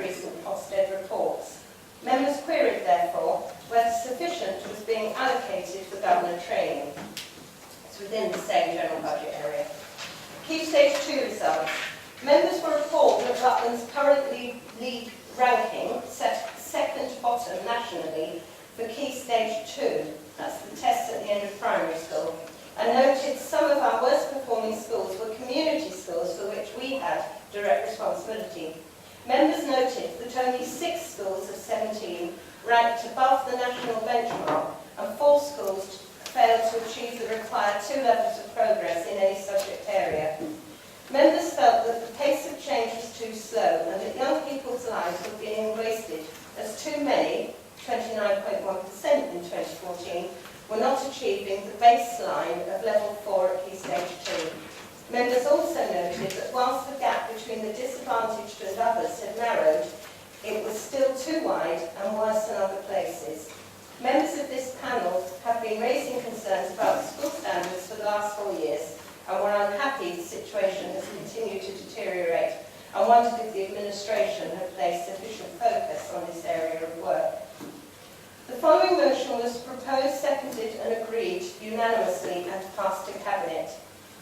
recent Ofsted reports. Members queried, therefore, whether sufficient was being allocated for governor training. It's within the same general budget area. Key Stage 2 results. Members were appalled that Rutland's current league ranking set second bottom nationally for Key Stage 2, that's the test at the end of primary school, and noted some of our worst performing schools were community schools for which we had direct responsibility. Members noted that only 6 schools of 17 ranked above the national benchmark and 4 schools failed to achieve the required 2 levels of progress in any subject area. Members felt that the pace of change was too slow and that young people's lives were being wasted as too many, 29.1% in 2014, were not achieving the baseline of level 4 at Key Stage 2. Members also noted that whilst the gap between the disadvantaged and others had narrowed, it was still too wide and worse than other places. Members of this panel have been raising concerns about the school standards for the last 4 years and were unhappy the situation has continued to deteriorate and wondered if the administration had placed sufficient focus on this area of work. The following motion was proposed, seconded and agreed unanimously and passed to Cabinet.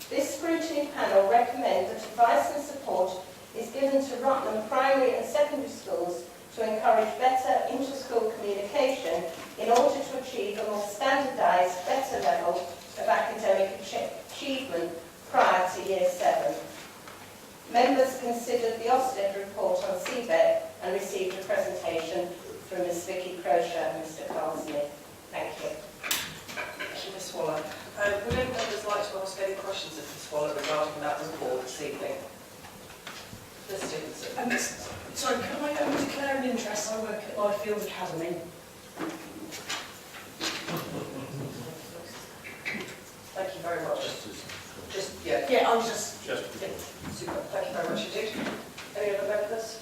This Scrutiny Panel recommend that advice and support is given to Rutland primary and secondary schools to encourage better inter-school communication in order to achieve a more standardised, better level of academic achievement prior to Year 7. Members considered the Ofsted report on CBET and received a presentation from Ms Vicky Crosher and Mr Carl Smith. Thank you. Thank you, Ms Waller. Would any members like to ask any questions of Ms Waller regarding that report this evening? Ms Stevenson. Sorry, can I declare an interest? I work at Field Academy. Thank you very much. Yeah, I was just... Super. Thank you very much indeed. Any other members?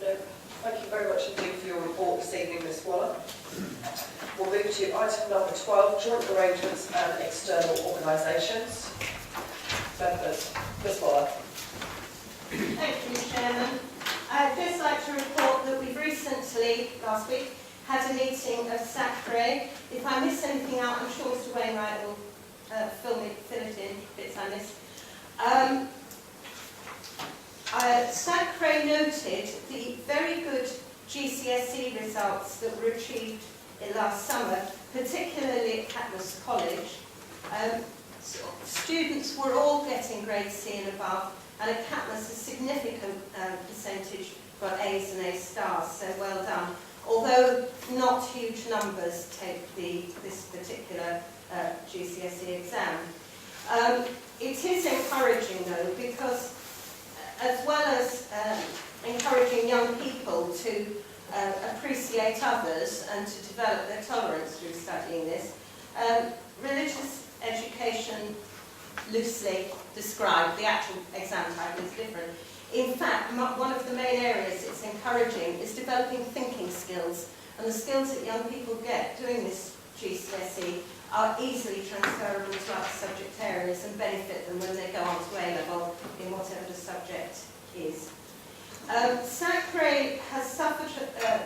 No. Thank you very much indeed for your report this evening, Ms Waller. We'll move to item number 12, joint arrangements and external organisations. Members, Ms Waller. Thank you, Chairman. I'd just like to report that we've recently, last week, had a meeting of Cllr. If I miss anything out, I'm sure Mr Wainwright will fill it in, bits I missed. Cllr noted the very good GCSE results that were achieved last summer, particularly at Catmose College. Students were all getting grades C and above, and at Catmose a significant percentage got A's and A stars, so well done. Although not huge numbers take this particular GCSE exam. It is encouraging though, because as well as encouraging young people to appreciate others and to develop their tolerance through studying this, religious education, loosely described, the actual exam type is different. In fact, one of the main areas it's encouraging is developing thinking skills, and the skills that young people get doing this GCSE are easily transferable to other subject areas and benefit them when they go on to A-level in whatever the subject is. Cllr has suffered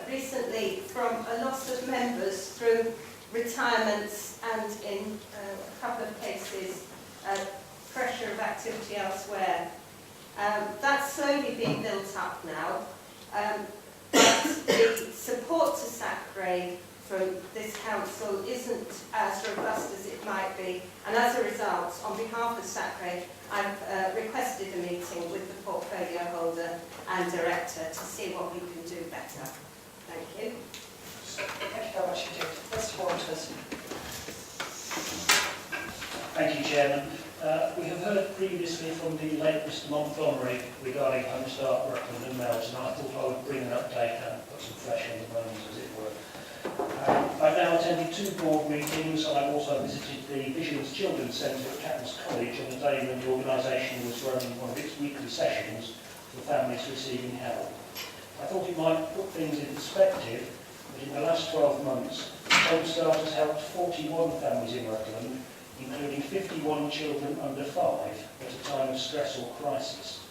recently from a loss of members through retirements and, in a couple of cases, pressure of activity elsewhere. That's slowly being built up now, but the support to Cllr from this council isn't as robust as it might be, and as a result, on behalf of Cllr, I've requested a meeting with the portfolio holder and director to see what we can do better. Thank you. Thank you very much indeed. Mr Walters. Thank you, Chairman. We have heard previously from the late Mr Montgomery regarding Home Start, Rutland and Melton, and I thought I would bring an update and put some flesh on the bones, as it were. I've now attended 2 board meetings, and I've also visited the Visions Children's Centre at Catmose College on the day when the organisation was running one of its weekly sessions for families receiving help. I thought it might put things in perspective that in the last 12 months, Home Start has helped 41 families in Rutland, including 51 children under 5 at a time of stress or crisis.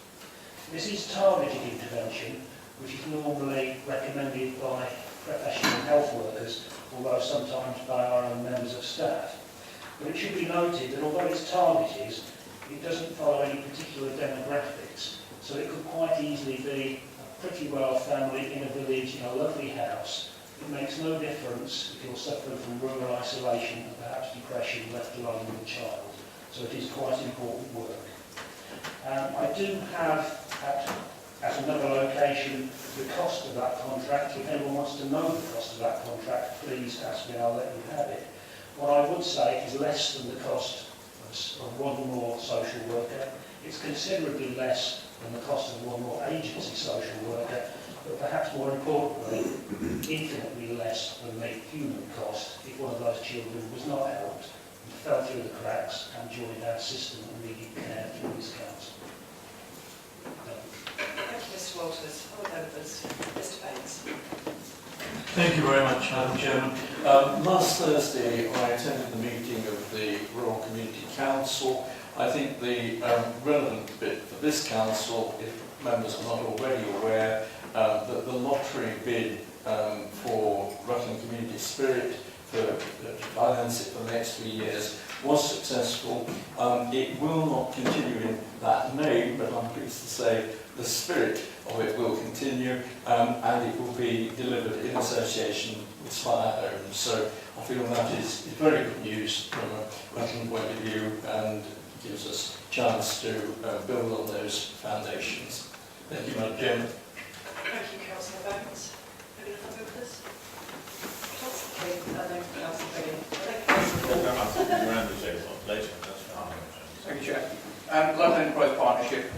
This is targeted intervention, which is normally recommended by professional health workers, although sometimes by our own members of staff. But it should be noted that although it's targeted, it doesn't follow any particular demographics, so it could quite easily be a pretty well family in a village in a lovely house. It makes no difference if you're suffering from rural isolation and perhaps depression, left alone with a child. So it is quite important work. I do have at another location the cost of that contract. If anyone wants to know the cost of that contract, please ask me, I'll let you have it. What I would say is less than the cost of one more social worker. It's considerably less than the cost of one more agency social worker, but perhaps more importantly, infinitely less than the human cost if one of those children was not helped and fell through the cracks and joined our system and needed care through this council. Thank you, Mr. Walters. Other members, Mr. Baines. Thank you very much, Madam Chairman. Last Thursday, I attended the meeting of the Rural Community Council. I think the relevant bit for this council, if members are not already aware, that the lottery bid for Rutland Community Spirit to finance it for the next 3 years was successful. It will not continue in that name, but I'm pleased to say the spirit of it will continue, and it will be delivered in association with Fire Homes. So I feel that is very good news from a Rutland point of view and gives us a chance to build on those foundations. Thank you, Madam Chairman. Thank you, Councillor Baines. Any other members? Councillor King, and then Councillor Baines. Thank you, Chair. Local Enterprise Partnership,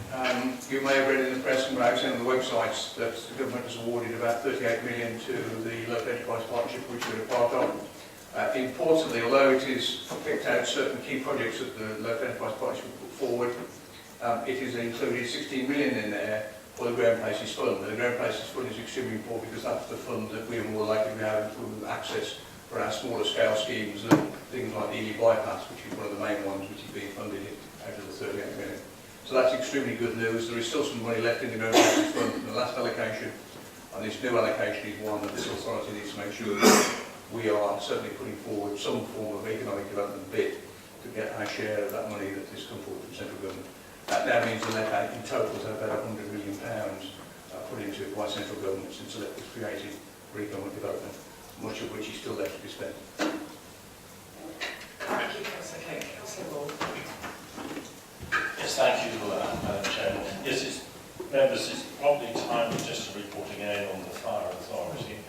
you may have read in the press and perhaps on the websites that the government has awarded about 38 million to the Local Enterprise Partnership, which we're a part of. Importantly, although it is picked out certain key projects that the Local Enterprise Partnership put forward, it has included 16 million in there for the Ground Places Fund. And the Ground Places Fund is extremely important because that's the fund that we are more likely to have access for our smaller scale schemes and things like the EV bypass, which is one of the main ones which is being funded out of the 38 million. So that's extremely good news. There is still some money left in the Ground Places Fund from the last allocation, and this new allocation is one that this authority needs to make sure that we are certainly putting forward some form of economic development bid to get our share of that money that has come forward from central government. That now means the net in total is about £100 million put into it by central government since it was created for economic development, much of which is still left to be spent. Thank you, Councillor King. Councillor Wall. Yes, thank you, Madam Chairman. Yes, members, it's probably time just to report again on the Fire Authority.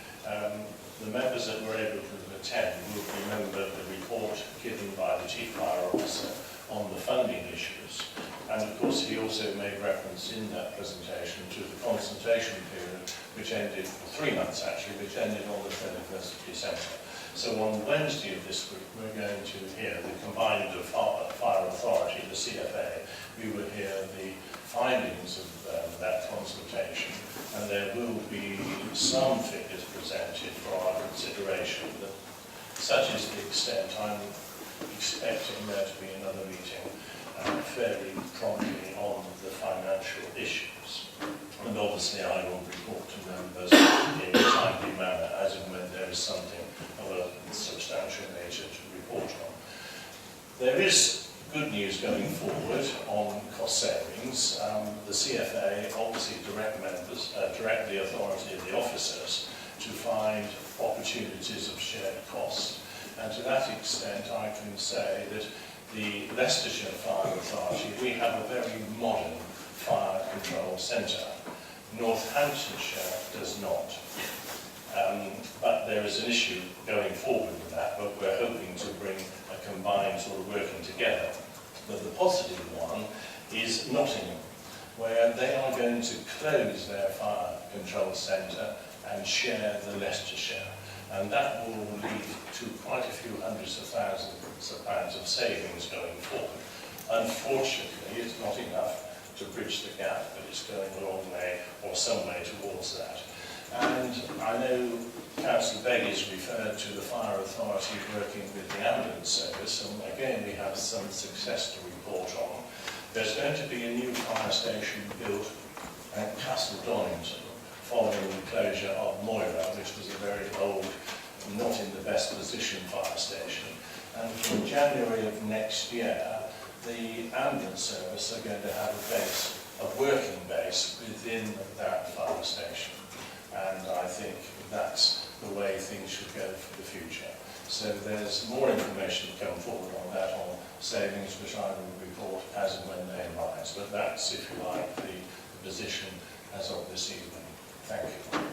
The members that were able to attend will remember the report given by the Chief Fire Officer on the funding issues. And of course he also made reference in that presentation to the consultation period, which ended, for 3 months actually, which ended on the 31st of December. So on Wednesday of this week, we're going to hear the combined Fire Authority, the CFA. We will hear the findings of that consultation, and there will be some figures presented for our consideration. But such is the extent. I'm expecting there to be another meeting fairly promptly on the financial issues. And obviously I will report to members in a timely manner as and when there is something of a substantial nature to report on. There is good news going forward on cost savings. The CFA obviously direct the authority of the officers to find opportunities of shared costs. And to that extent I can say that the Leicestershire Fire Authority, we have a very modern fire control centre. Northamptonshire does not. But there is an issue going forward with that, but we're hoping to bring a combined sort of working together. But the positive one is Nottingham, where they are going to close their fire control centre and share the Leicestershire. And that will lead to quite a few hundreds of thousands of pounds of savings going forward. Unfortunately, it's not enough to bridge the gap, but it's going a long way, or some way towards that. And I know Councillor Beggs referred to the Fire Authority working with the ambulance service, and again we have some success to report on. There's going to be a new fire station built at Castle Donington, following cost-efficient fire station. And from January of next year, the ambulance service are going to have a working base within that fire station. And I think that's the way things should go for the future. So there's more information to come forward on that, on savings, which I will report as and when they arise. But that's, if you like, the position as of this evening. Thank you.